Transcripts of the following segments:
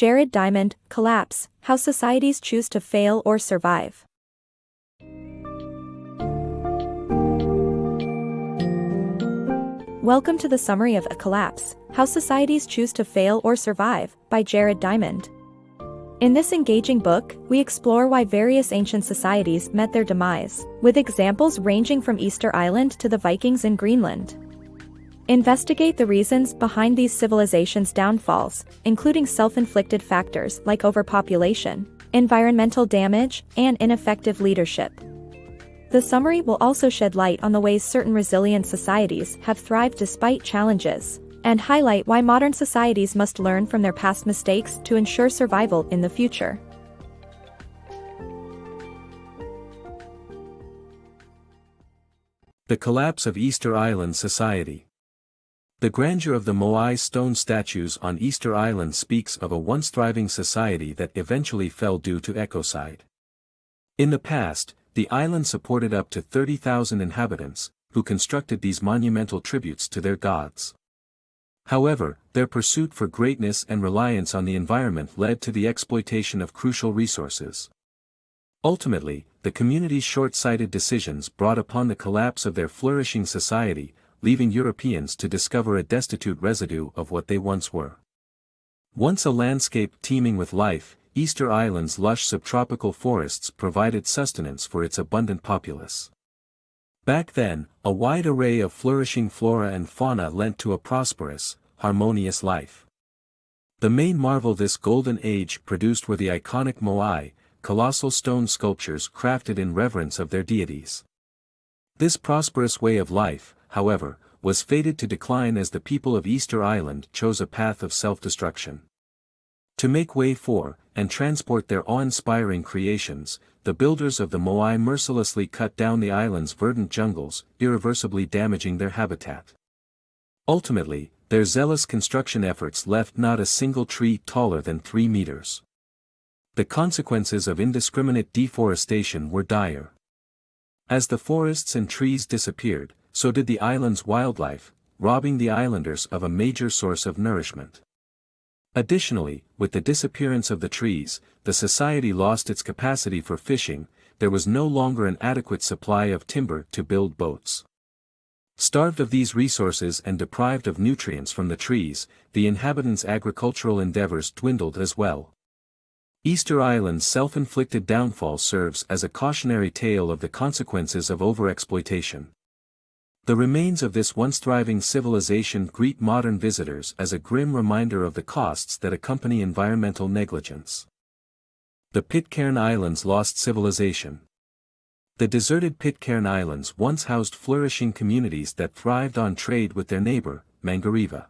Jared Diamond, Collapse, How Societies Choose to Fail or Survive. Welcome to the summary of A Collapse, How Societies Choose to Fail or Survive, by Jared Diamond. In this engaging book, we explore why various ancient societies met their demise, with examples ranging from Easter Island to the Vikings in Greenland. Investigate the reasons behind these civilizations' downfalls, including self-inflicted factors like overpopulation, environmental damage, and ineffective leadership. The summary will also shed light on the ways certain resilient societies have thrived despite challenges, and highlight why modern societies must learn from their past mistakes to ensure survival in the future. The collapse of Easter Island society. The grandeur of the Moai stone statues on Easter Island speaks of a once thriving society that eventually fell due to ecocide. In the past, the island supported up to 30,000 inhabitants, who constructed these monumental tributes to their gods. However, their pursuit for greatness and reliance on the environment led to the exploitation of crucial resources. Ultimately, the community's short-sighted decisions brought upon the collapse of their flourishing society, leaving Europeans to discover a destitute residue of what they once were. Once a landscape teeming with life, Easter Island's lush subtropical forests provided sustenance for its abundant populace. Back then, a wide array of flourishing flora and fauna lent to a prosperous, harmonious life. The main marvel this golden age produced were the iconic Moai, colossal stone sculptures crafted in reverence of their deities. This prosperous way of life, however, was fated to decline as the people of Easter Island chose a path of self-destruction. To make way for, and transport their awe-inspiring creations, the builders of the Moai mercilessly cut down the island's verdant jungles, irreversibly damaging their habitat. Ultimately, their zealous construction efforts left not a single tree taller than 3 meters. The consequences of indiscriminate deforestation were dire. As the forests and trees disappeared, so did the island's wildlife, robbing the islanders of a major source of nourishment. Additionally, with the disappearance of the trees, the society lost its capacity for fishing. There was no longer an adequate supply of timber to build boats. Starved of these resources and deprived of nutrients from the trees, the inhabitants' agricultural endeavors dwindled as well. Easter Island's self-inflicted downfall serves as a cautionary tale of the consequences of overexploitation. The remains of this once thriving civilization greet modern visitors as a grim reminder of the costs that accompany environmental negligence. The Pitcairn Islands' lost civilization. The deserted Pitcairn Islands once housed flourishing communities that thrived on trade with their neighbor, Mangareva.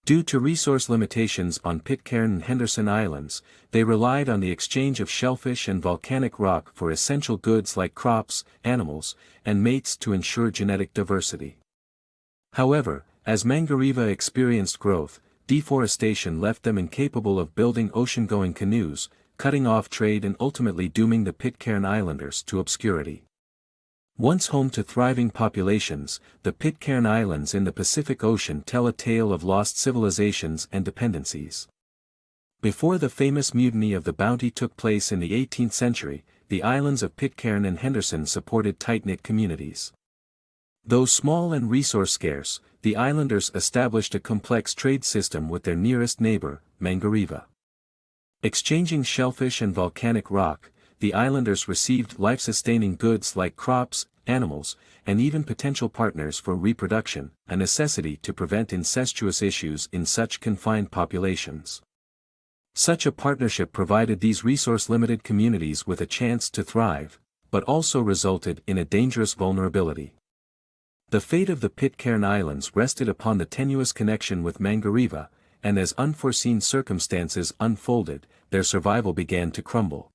Due to resource limitations on Pitcairn and Henderson Islands, they relied on the exchange of shellfish and volcanic rock for essential goods like crops, animals, and mates to ensure genetic diversity. However, as Mangareva experienced growth, deforestation left them incapable of building ocean-going canoes, cutting off trade and ultimately dooming the Pitcairn Islanders to obscurity. Once home to thriving populations, the Pitcairn Islands in the Pacific Ocean tell a tale of lost civilizations and dependencies. Before the famous mutiny of the Bounty took place in the 18th century, the islands of Pitcairn and Henderson supported tight-knit communities. Though small and resource-scarce, the islanders established a complex trade system with their nearest neighbor, Mangareva. Exchanging shellfish and volcanic rock, the islanders received life-sustaining goods like crops, animals, and even potential partners for reproduction, a necessity to prevent incestuous issues in such confined populations. Such a partnership provided these resource-limited communities with a chance to thrive, but also resulted in a dangerous vulnerability. The fate of the Pitcairn Islands rested upon the tenuous connection with Mangareva, and as unforeseen circumstances unfolded, their survival began to crumble.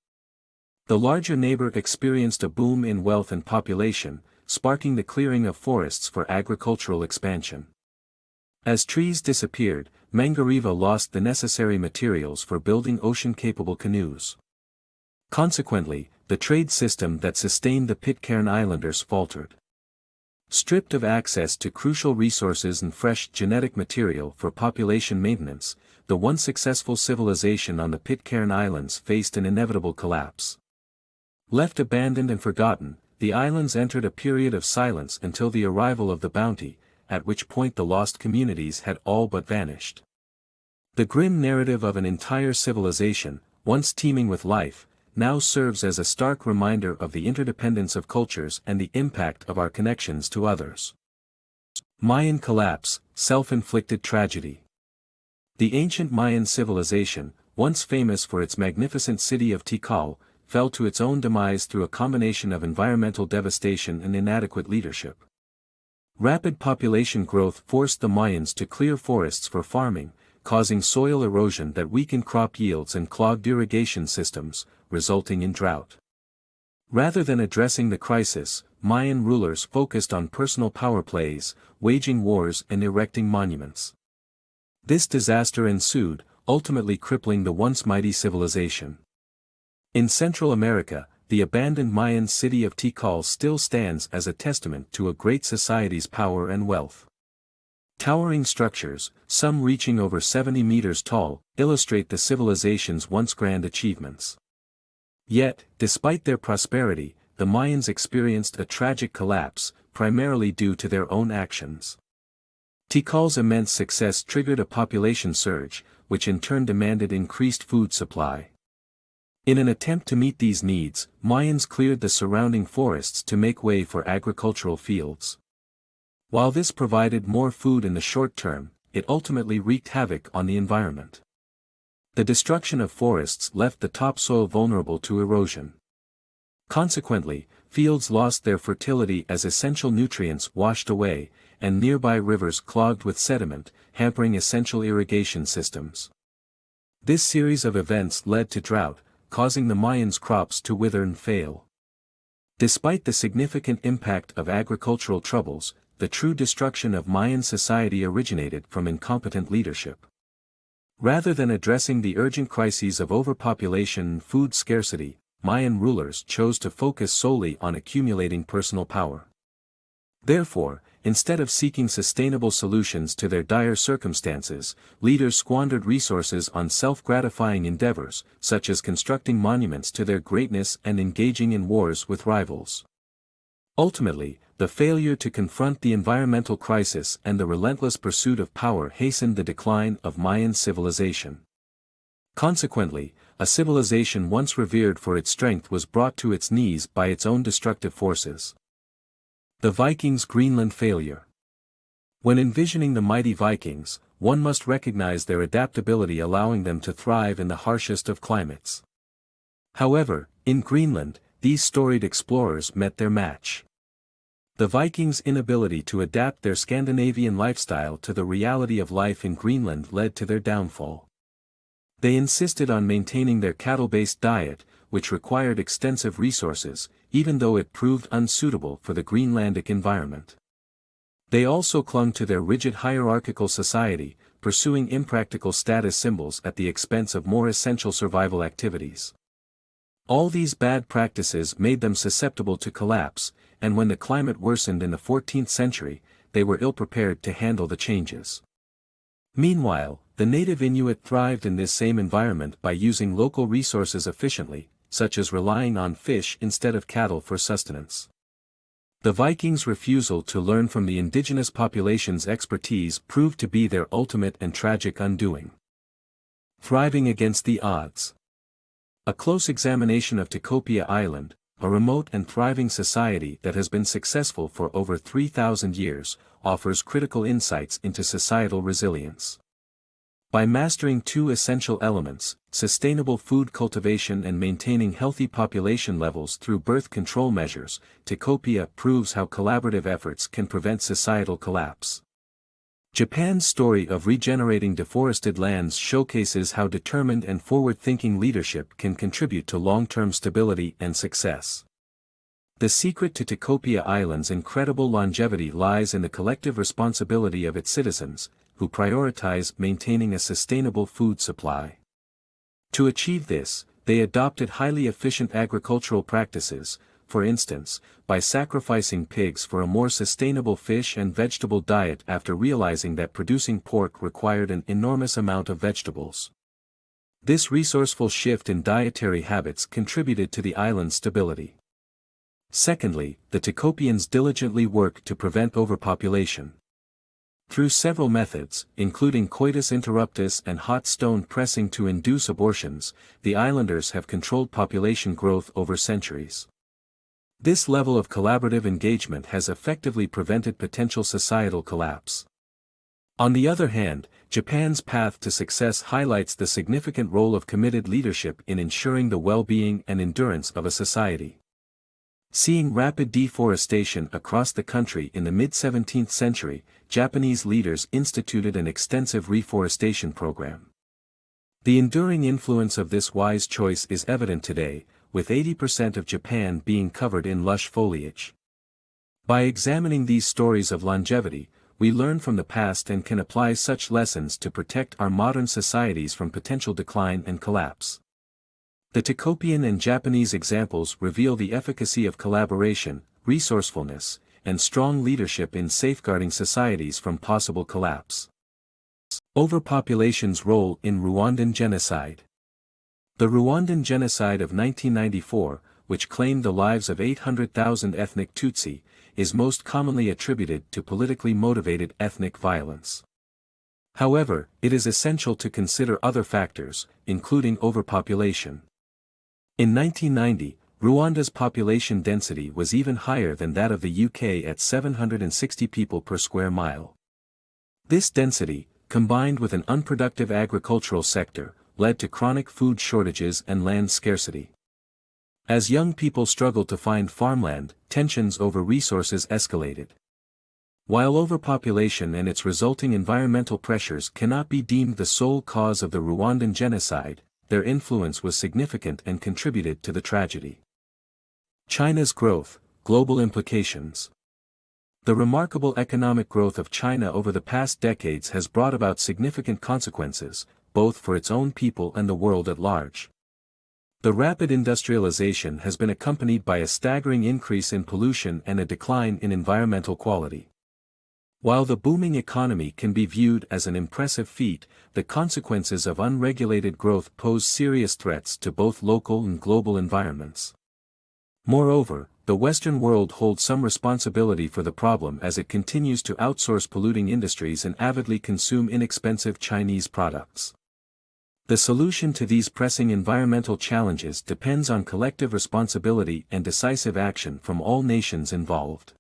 The larger neighbor experienced a boom in wealth and population, sparking the clearing of forests for agricultural expansion. As trees disappeared, Mangareva lost the necessary materials for building ocean-capable canoes. Consequently, the trade system that sustained the Pitcairn Islanders faltered. Stripped of access to crucial resources and fresh genetic material for population maintenance, the once successful civilization on the Pitcairn Islands faced an inevitable collapse. Left abandoned and forgotten, the islands entered a period of silence until the arrival of the Bounty, at which point the lost communities had all but vanished. The grim narrative of an entire civilization, once teeming with life, now serves as a stark reminder of the interdependence of cultures and the impact of our connections to others. Mayan collapse, self-inflicted tragedy. The ancient Mayan civilization, once famous for its magnificent city of Tikal, fell to its own demise through a combination of environmental devastation and inadequate leadership. Rapid population growth forced the Mayans to clear forests for farming, causing soil erosion that weakened crop yields and clogged irrigation systems, resulting in drought. Rather than addressing the crisis, Mayan rulers focused on personal power plays, waging wars and erecting monuments. This disaster ensued, ultimately crippling the once mighty civilization. In Central America, the abandoned Mayan city of Tikal still stands as a testament to a great society's power and wealth. Towering structures, some reaching over 70 meters tall, illustrate the civilization's once grand achievements. Yet, despite their prosperity, the Mayans experienced a tragic collapse, primarily due to their own actions. Tikal's immense success triggered a population surge, which in turn demanded increased food supply. In an attempt to meet these needs, Mayans cleared the surrounding forests to make way for agricultural fields. While this provided more food in the short term, it ultimately wreaked havoc on the environment. The destruction of forests left the topsoil vulnerable to erosion. Consequently, fields lost their fertility as essential nutrients washed away, and nearby rivers clogged with sediment, hampering essential irrigation systems. This series of events led to drought, causing the Mayans' crops to wither and fail. Despite the significant impact of agricultural troubles, the true destruction of Mayan society originated from incompetent leadership. Rather than addressing the urgent crises of overpopulation and food scarcity, Mayan rulers chose to focus solely on accumulating personal power. Therefore, instead of seeking sustainable solutions to their dire circumstances, leaders squandered resources on self-gratifying endeavors, such as constructing monuments to their greatness and engaging in wars with rivals. Ultimately, the failure to confront the environmental crisis and the relentless pursuit of power hastened the decline of Mayan civilization. Consequently, a civilization once revered for its strength was brought to its knees by its own destructive forces. The Vikings' Greenland failure. When envisioning the mighty Vikings, one must recognize their adaptability, allowing them to thrive in the harshest of climates. However, in Greenland, these storied explorers met their match. The Vikings' inability to adapt their Scandinavian lifestyle to the reality of life in Greenland led to their downfall. They insisted on maintaining their cattle-based diet, which required extensive resources, even though it proved unsuitable for the Greenlandic environment. They also clung to their rigid hierarchical society, pursuing impractical status symbols at the expense of more essential survival activities. All these bad practices made them susceptible to collapse, and when the climate worsened in the 14th century, they were ill-prepared to handle the changes. Meanwhile, the native Inuit thrived in this same environment by using local resources efficiently, such as relying on fish instead of cattle for sustenance. The Vikings' refusal to learn from the indigenous population's expertise proved to be their ultimate and tragic undoing. Thriving against the odds. A close examination of Tikopia Island, a remote and thriving society that has been successful for over 3,000 years, offers critical insights into societal resilience. By mastering two essential elements, sustainable food cultivation and maintaining healthy population levels through birth control measures, Tikopia proves how collaborative efforts can prevent societal collapse. Japan's story of regenerating deforested lands showcases how determined and forward-thinking leadership can contribute to long-term stability and success. The secret to Tikopia Island's incredible longevity lies in the collective responsibility of its citizens, who prioritize maintaining a sustainable food supply. To achieve this, they adopted highly efficient agricultural practices, for instance, by sacrificing pigs for a more sustainable fish and vegetable diet after realizing that producing pork required an enormous amount of vegetables. This resourceful shift in dietary habits contributed to the island's stability. Secondly, the Ticopians diligently worked to prevent overpopulation. Through several methods, including coitus interruptus and hot stone pressing to induce abortions, the islanders have controlled population growth over centuries. This level of collaborative engagement has effectively prevented potential societal collapse. On the other hand, Japan's path to success highlights the significant role of committed leadership in ensuring the well-being and endurance of a society. Seeing rapid deforestation across the country in the mid-17th century, Japanese leaders instituted an extensive reforestation program. The enduring influence of this wise choice is evident today, with 80% of Japan being covered in lush foliage. By examining these stories of longevity, we learn from the past and can apply such lessons to protect our modern societies from potential decline and collapse. The Ticopian and Japanese examples reveal the efficacy of collaboration, resourcefulness, and strong leadership in safeguarding societies from possible collapse. Overpopulation's role in Rwandan genocide. The Rwandan genocide of 1994, which claimed the lives of 800,000 ethnic Tutsi, is most commonly attributed to politically motivated ethnic violence. However, it is essential to consider other factors, including overpopulation. In 1990, Rwanda's population density was even higher than that of the UK at 760 people per square mile. This density, combined with an unproductive agricultural sector, led to chronic food shortages and land scarcity. As young people struggled to find farmland, tensions over resources escalated. While overpopulation and its resulting environmental pressures cannot be deemed the sole cause of the Rwandan genocide, their influence was significant and contributed to the tragedy. China's growth, global implications. The remarkable economic growth of China over the past decades has brought about significant consequences, both for its own people and the world at large. The rapid industrialization has been accompanied by a staggering increase in pollution and a decline in environmental quality. While the booming economy can be viewed as an impressive feat, the consequences of unregulated growth pose serious threats to both local and global environments. Moreover, the Western world holds some responsibility for the problem as it continues to outsource polluting industries and avidly consume inexpensive Chinese products. The solution to these pressing environmental challenges depends on collective responsibility and decisive action from all nations involved.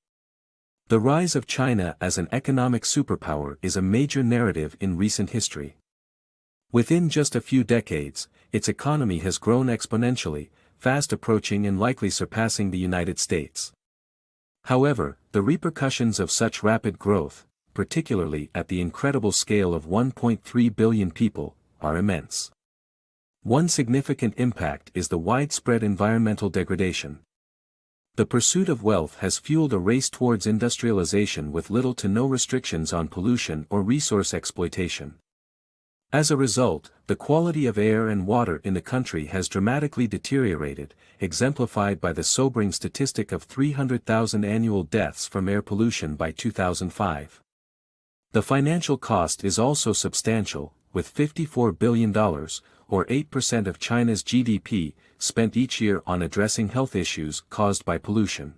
The rise of China as an economic superpower is a major narrative in recent history. Within just a few decades, its economy has grown exponentially, fast approaching and likely surpassing the United States. However, the repercussions of such rapid growth, particularly at the incredible scale of 1.3 billion people, are immense. One significant impact is the widespread environmental degradation. The pursuit of wealth has fueled a race towards industrialization with little to no restrictions on pollution or resource exploitation. As a result, the quality of air and water in the country has dramatically deteriorated, exemplified by the sobering statistic of 300,000 annual deaths from air pollution by 2005. The financial cost is also substantial, with $54 billion, or 8% of China's GDP, spent each year on addressing health issues caused by pollution.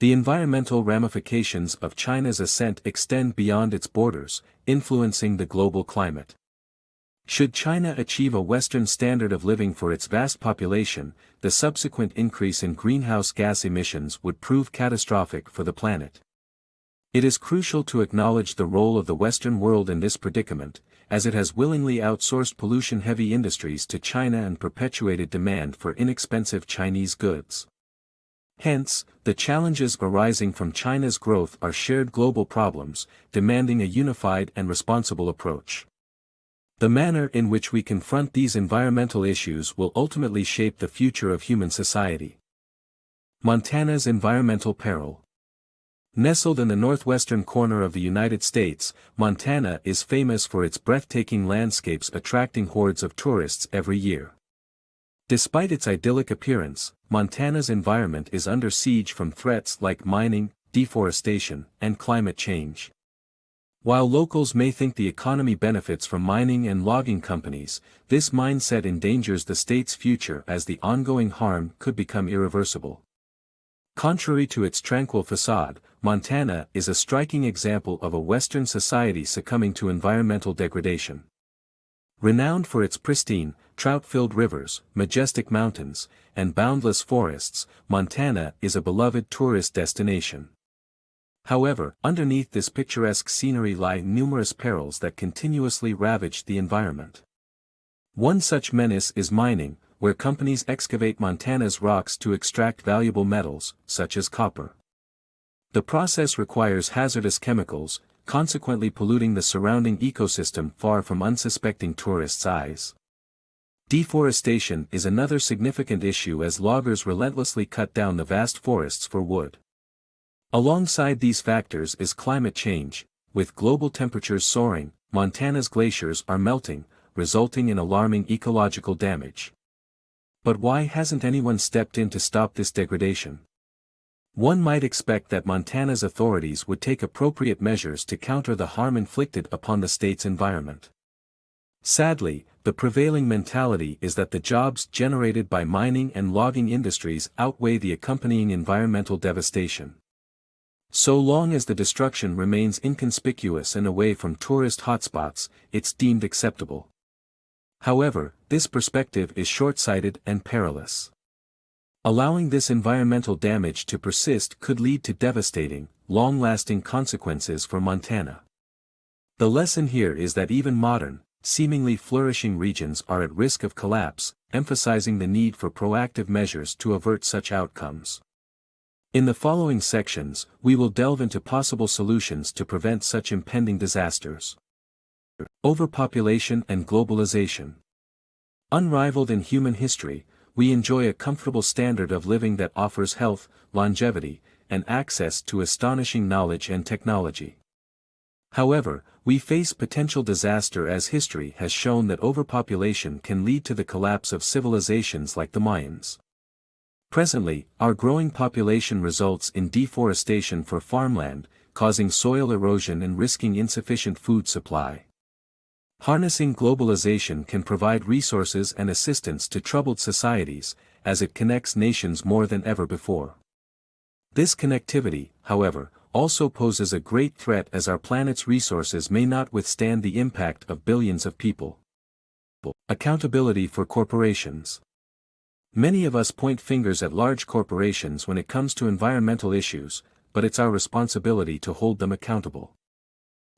The environmental ramifications of China's ascent extend beyond its borders, influencing the global climate. Should China achieve a Western standard of living for its vast population, the subsequent increase in greenhouse gas emissions would prove catastrophic for the planet. It is crucial to acknowledge the role of the Western world in this predicament, as it has willingly outsourced pollution-heavy industries to China and perpetuated demand for inexpensive Chinese goods. Hence, the challenges arising from China's growth are shared global problems, demanding a unified and responsible approach. The manner in which we confront these environmental issues will ultimately shape the future of human society. Montana's environmental peril. Nestled in the northwestern corner of the United States, Montana is famous for its breathtaking landscapes attracting hordes of tourists every year. Despite its idyllic appearance, Montana's environment is under siege from threats like mining, deforestation, and climate change. While locals may think the economy benefits from mining and logging companies, this mindset endangers the state's future as the ongoing harm could become irreversible. Contrary to its tranquil facade, Montana is a striking example of a Western society succumbing to environmental degradation. Renowned for its pristine, trout-filled rivers, majestic mountains, and boundless forests, Montana is a beloved tourist destination. However, underneath this picturesque scenery lie numerous perils that continuously ravage the environment. One such menace is mining, where companies excavate Montana's rocks to extract valuable metals, such as copper. The process requires hazardous chemicals, consequently polluting the surrounding ecosystem far from unsuspecting tourists' eyes. Deforestation is another significant issue as loggers relentlessly cut down the vast forests for wood. Alongside these factors is climate change. With global temperatures soaring, Montana's glaciers are melting, resulting in alarming ecological damage. But why hasn't anyone stepped in to stop this degradation? One might expect that Montana's authorities would take appropriate measures to counter the harm inflicted upon the state's environment. Sadly, the prevailing mentality is that the jobs generated by mining and logging industries outweigh the accompanying environmental devastation. So long as the destruction remains inconspicuous and away from tourist hotspots, it's deemed acceptable. However, this perspective is short-sighted and perilous. Allowing this environmental damage to persist could lead to devastating, long-lasting consequences for Montana. The lesson here is that even modern, seemingly flourishing regions are at risk of collapse, emphasizing the need for proactive measures to avert such outcomes. In the following sections, we will delve into possible solutions to prevent such impending disasters. Overpopulation and globalization. Unrivaled in human history, we enjoy a comfortable standard of living that offers health, longevity, and access to astonishing knowledge and technology. However, we face potential disaster as history has shown that overpopulation can lead to the collapse of civilizations like the Mayans. Presently, our growing population results in deforestation for farmland, causing soil erosion and risking insufficient food supply. Harnessing globalization can provide resources and assistance to troubled societies, as it connects nations more than ever before. This connectivity, however, also poses a great threat as our planet's resources may not withstand the impact of billions of people. Accountability for corporations. Many of us point fingers at large corporations when it comes to environmental issues, but it's our responsibility to hold them accountable.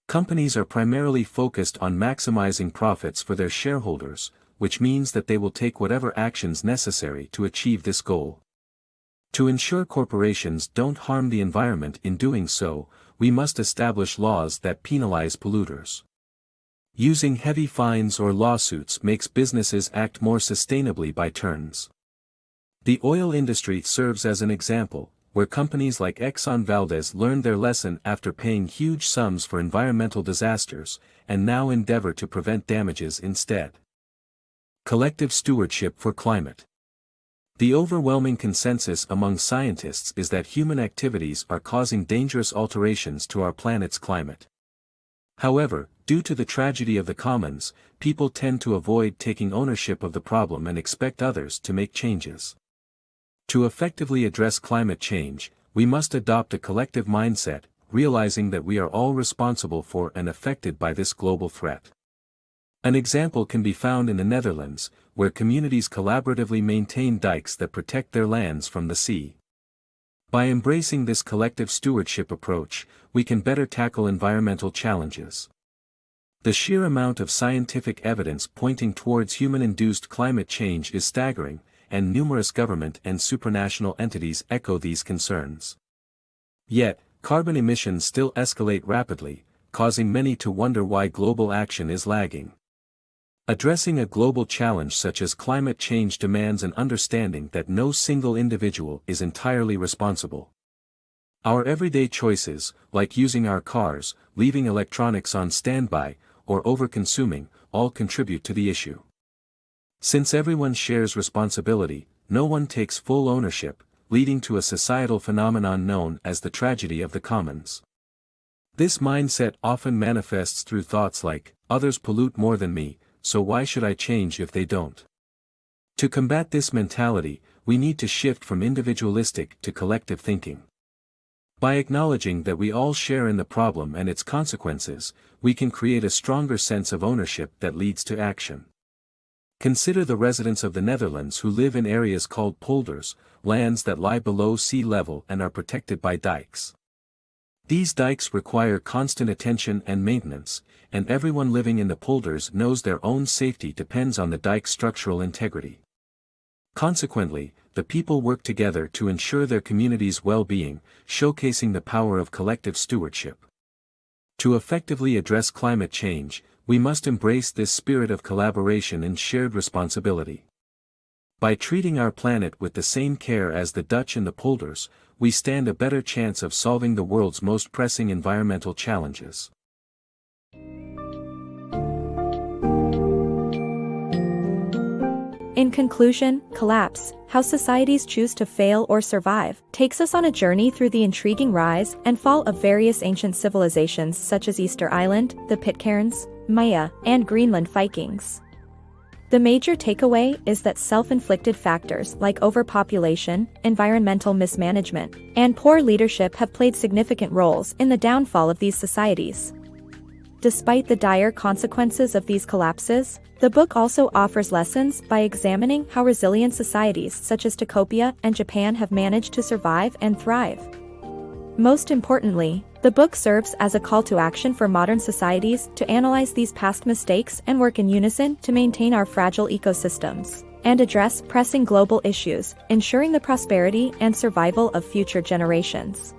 Companies are primarily focused on maximizing profits for their shareholders, which means that they will take whatever actions necessary to achieve this goal. To ensure corporations don't harm the environment in doing so, we must establish laws that penalize polluters. Using heavy fines or lawsuits makes businesses act more sustainably by turns. The oil industry serves as an example, where companies like Exxon Valdez learned their lesson after paying huge sums for environmental disasters, and now endeavor to prevent damages instead. Collective stewardship for climate. The overwhelming consensus among scientists is that human activities are causing dangerous alterations to our planet's climate. However, due to the tragedy of the commons, people tend to avoid taking ownership of the problem and expect others to make changes. To effectively address climate change, we must adopt a collective mindset, realizing that we are all responsible for and affected by this global threat. An example can be found in the Netherlands, where communities collaboratively maintain dikes that protect their lands from the sea. By embracing this collective stewardship approach, we can better tackle environmental challenges. The sheer amount of scientific evidence pointing towards human-induced climate change is staggering, and numerous government and supranational entities echo these concerns. Yet, carbon emissions still escalate rapidly, causing many to wonder why global action is lagging. Addressing a global challenge such as climate change demands an understanding that no single individual is entirely responsible. Our everyday choices, like using our cars, leaving electronics on standby, or overconsuming, all contribute to the issue. Since everyone shares responsibility, no one takes full ownership, leading to a societal phenomenon known as the tragedy of the commons. This mindset often manifests through thoughts like, others pollute more than me, so why should I change if they don't? To combat this mentality, we need to shift from individualistic to collective thinking. By acknowledging that we all share in the problem and its consequences, we can create a stronger sense of ownership that leads to action. Consider the residents of the Netherlands who live in areas called polders, lands that lie below sea level and are protected by dikes. These dikes require constant attention and maintenance, and everyone living in the polders knows their own safety depends on the dike's structural integrity. Consequently, the people work together to ensure their community's well-being, showcasing the power of collective stewardship. To effectively address climate change, we must embrace this spirit of collaboration and shared responsibility. By treating our planet with the same care as the Dutch and the polders, we stand a better chance of solving the world's most pressing environmental challenges. In conclusion, Collapse, How Societies Choose to Fail or Survive, takes us on a journey through the intriguing rise and fall of various ancient civilizations such as Easter Island, the Pitcairns, Maya, and Greenland Vikings. The major takeaway is that self-inflicted factors like overpopulation, environmental mismanagement, and poor leadership have played significant roles in the downfall of these societies. Despite the dire consequences of these collapses, the book also offers lessons by examining how resilient societies such as Ethiopia and Japan have managed to survive and thrive. Most importantly, the book serves as a call to action for modern societies to analyze these past mistakes and work in unison to maintain our fragile ecosystems and address pressing global issues, ensuring the prosperity and survival of future generations.